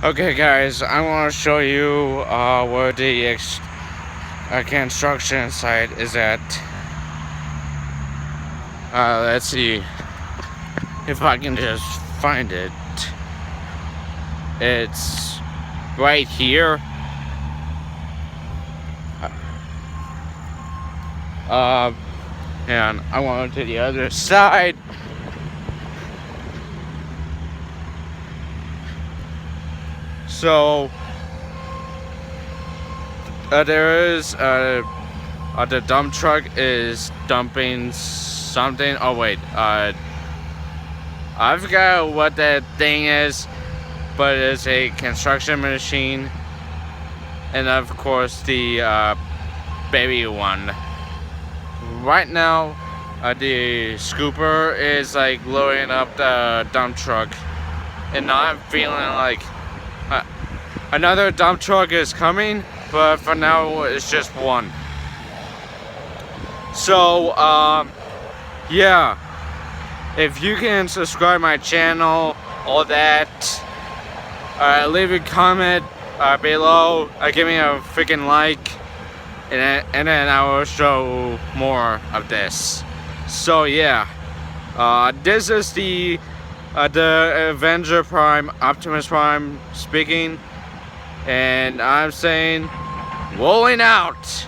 Okay, guys, I want to show you where the construction site is at. Let's see if I can just find it. It's right here. And I want to the other side. So there is the dump truck is dumping something. Oh wait, I forgot what that thing is, but it's a construction machine, and of course the baby one. Right now, the scooper is like loading up the dump truck, and I'm feeling like another dump truck is coming, but for now it's just one. So yeah, if you can subscribe my channel, all that, leave a comment below, give me a freaking like, and then I will show more of this. So yeah, this is the Avenger Prime, Optimus Prime speaking, and I'm saying, rolling out.